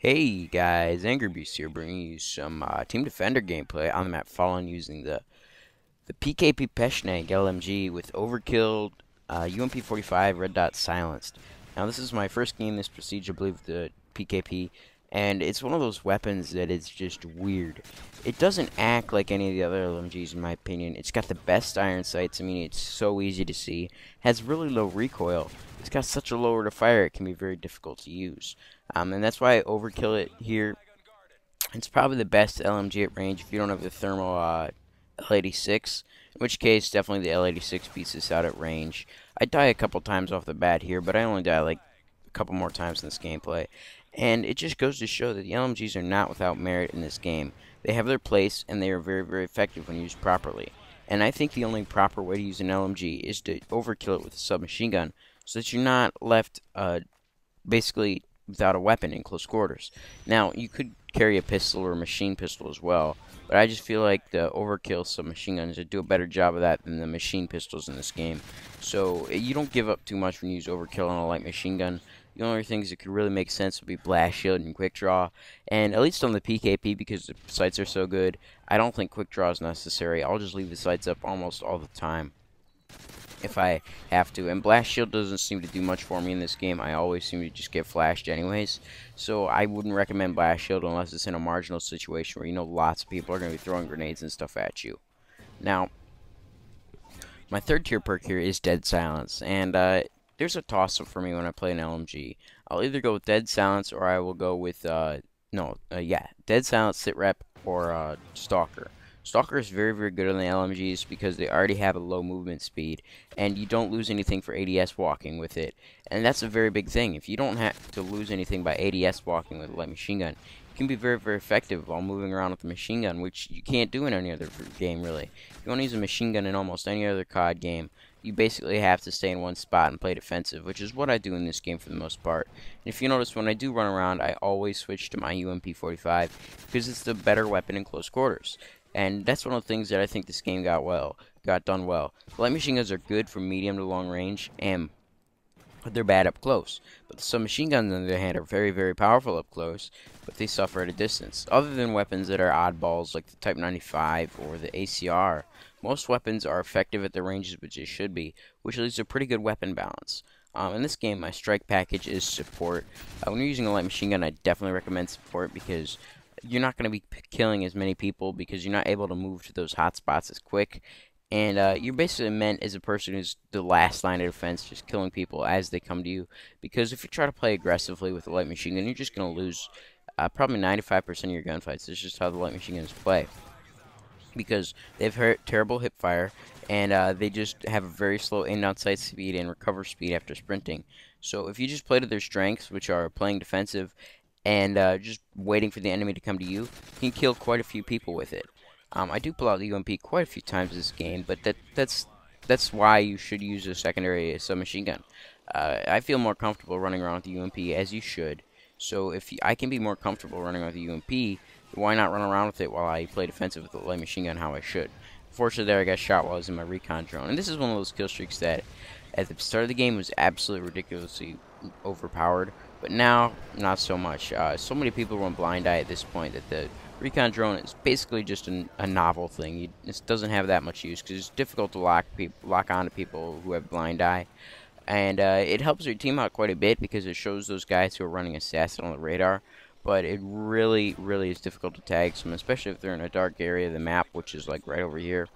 Hey guys, Angry Beast here, bringing you some Team Defender gameplay on the map Fallen using the PKP Peschnag LMG with Overkill, UMP45, Red Dot Silenced. Now this is my first game in this procedure, I believe, the PKP, and it's one of those weapons that is just weird. It doesn't act like any of the other LMGs in my opinion. It's got the best iron sights. I mean, it's so easy to see. Has really low recoil. It's got such a low rate of fire, it can be very difficult to use. And that's why I overkill it here. It's probably the best LMG at range if you don't have the thermal L86, in which case definitely the L86 beats this out at range. I die a couple times off the bat here, but I only die like a couple more times in this gameplay. And it just goes to show that the LMGs are not without merit in this game. They have their place, and they are very, very effective when used properly. And I think the only proper way to use an LMG is to overkill it with a submachine gun, so that you're not left basically without a weapon in close quarters. Now, you could carry a pistol or a machine pistol as well, but I just feel like the overkill submachine guns do a better job of that than the machine pistols in this game. So you don't give up too much when you use overkill on a light machine gun. The only things that could really make sense would be blast shield and quick draw, and at least on the PKP, because the sights are so good, I don't think quick draw is necessary. I'll just leave the sights up almost all the time if I have to. And blast shield doesn't seem to do much for me in this game. I always seem to just get flashed anyways. So I wouldn't recommend blast shield unless it's in a marginal situation where you know lots of people are going to be throwing grenades and stuff at you. Now, my third tier perk here is Dead Silence. And there's a toss-up for me when I play an LMG. I'll either go with Dead Silence or I will go with, Dead Silence, Sit Rep, or Stalker. Stalker is very, very good on the LMGs because they already have a low movement speed, and you don't lose anything for ADS walking with it. And that's a very big thing. If you don't have to lose anything by ADS walking with a light machine gun, you can be very, very effective while moving around with a machine gun, which you can't do in any other game, really. If you want to use a machine gun in almost any other COD game, you basically have to stay in one spot and play defensive, which is what I do in this game for the most part. And if you notice, when I do run around, I always switch to my UMP45 because it's the better weapon in close quarters. And that's one of the things that I think this game got done well. The light machine guns are good from medium to long range, and they're bad up close. But the submachine guns, on the other hand, are very, very powerful up close, but they suffer at a distance. Other than weapons that are oddballs like the Type 95 or the ACR, most weapons are effective at the ranges which they should be, which leads to a pretty good weapon balance. In this game, my strike package is support. When you're using a light machine gun, I definitely recommend support because you're not going to be killing as many people because you're not able to move to those hot spots as quick. And you're basically meant as a person who's the last line of defense, just killing people as they come to you. Because if you try to play aggressively with a light machine gun, you're just going to lose probably 95% of your gunfights. That's just how the light machine guns play. Because they have terrible hip fire, and they just have a very slow in-down sight speed and recover speed after sprinting. So if you just play to their strengths, which are playing defensive and just waiting for the enemy to come to you, you can kill quite a few people with it. I do pull out the UMP quite a few times this game, but that's why you should use a secondary submachine gun. I feel more comfortable running around with the UMP, as you should. So if I can be more comfortable running with the UMP, why not run around with it while I play defensive with the light machine gun how I should? Fortunately, there I got shot while I was in my recon drone, and this is one of those kill streaks that at the start of the game was absolutely ridiculously overpowered, but now not so much. So many people run blind eye at this point that the recon drone is basically just a novel thing. It doesn't have that much use because it's difficult to lock onto people who have blind eye. And it helps your team out quite a bit because it shows those guys who are running assassin on the radar. But it really, really is difficult to tag some, especially if they're in a dark area of the map, which is like right over here.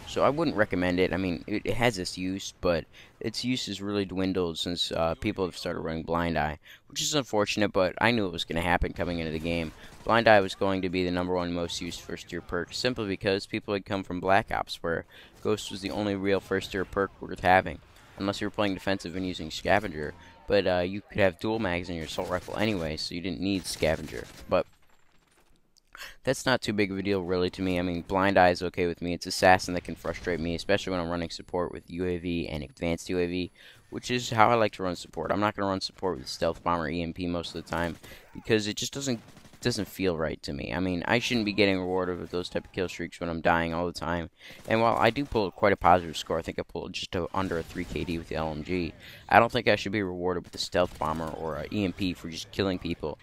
So I wouldn't recommend it. I mean, it has its use, but its use has really dwindled since people have started running Blind Eye, which is unfortunate, but I knew it was going to happen coming into the game. Blind Eye was going to be the #1 most used first-tier perk, simply because people had come from Black Ops, where Ghost was the only real first-tier perk worth having, unless you were playing defensive and using Scavenger. But you could have dual mags in your assault rifle anyway, so you didn't need Scavenger. But that's not too big of a deal, really, to me. I mean, Blind Eye is okay with me. It's Assassin that can frustrate me, especially when I'm running support with UAV and Advanced UAV, which is how I like to run support. I'm not going to run support with Stealth Bomber EMP most of the time, because it just doesn't doesn't feel right to me. I mean, I shouldn't be getting rewarded with those type of kill streaks when I'm dying all the time. And while I do pull quite a positive score, I think I pulled just under a 3 KD with the LMG. I don't think I should be rewarded with a stealth bomber or a EMP for just killing people.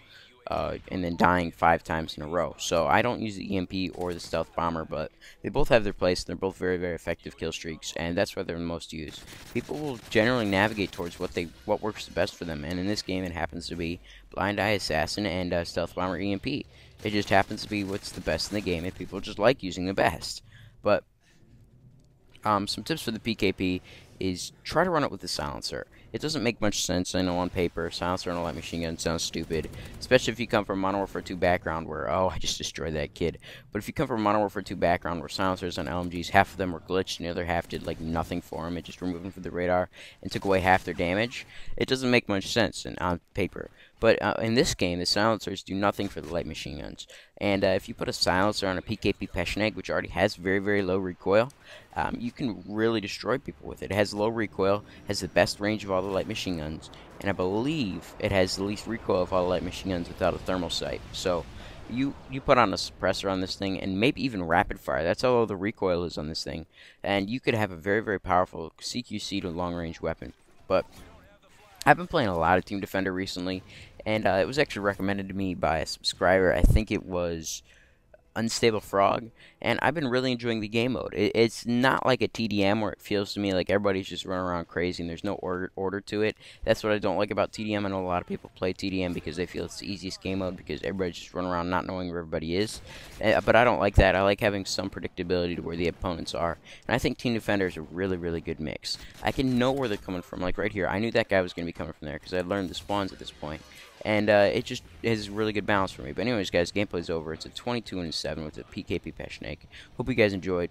And then dying 5 times in a row. So I don't use the EMP or the stealth bomber, but they both have their place. And they're both very, very effective kill streaks, and that's why they're the most used. People will generally navigate towards what works the best for them, and in this game it happens to be Blind Eye Assassin and Stealth Bomber EMP. It just happens to be what's the best in the game, and people just like using the best. But some tips for the PKP is try to run it with the silencer. It doesn't make much sense, I know, on paper. Silencer on a light machine gun sounds stupid, especially if you come from Modern Warfare 2 background where, oh, I just destroyed that kid. But if you come from Modern Warfare 2 background where silencers on LMGs, half of them were glitched and the other half did, like, nothing for them. It just removed them from the radar and took away half their damage. It doesn't make much sense on paper. But in this game, the silencers do nothing for the light machine guns. And if you put a silencer on a PKP Peschneg, which already has very, very low recoil, you can really destroy people with it. It has low recoil, has the best range of all the light machine guns, and I believe it has the least recoil of all the light machine guns without a thermal sight. So you put on a suppressor on this thing, and maybe even rapid fire. That's how low the recoil is on this thing. And you could have a very, very powerful CQC to long-range weapon. But I've been playing a lot of Team Defender recently, and it was actually recommended to me by a subscriber. I think it was Unstable Frog, and I've been really enjoying the game mode. It's not like a TDM where it feels to me like everybody's just running around crazy and there's no order to it. That's what I don't like about TDM. I know a lot of people play TDM because they feel it's the easiest game mode because everybody's just running around not knowing where everybody is. But I don't like that. I like having some predictability to where the opponents are. And I think Team Defender is a really, really good mix. I can know where they're coming from. Like right here, I knew that guy was going to be coming from there because I learned the spawns at this point. And it just is really good balance for me. But anyways, guys, gameplay's over. It's a 22-7 with a PKP Peschneg. Hope you guys enjoyed.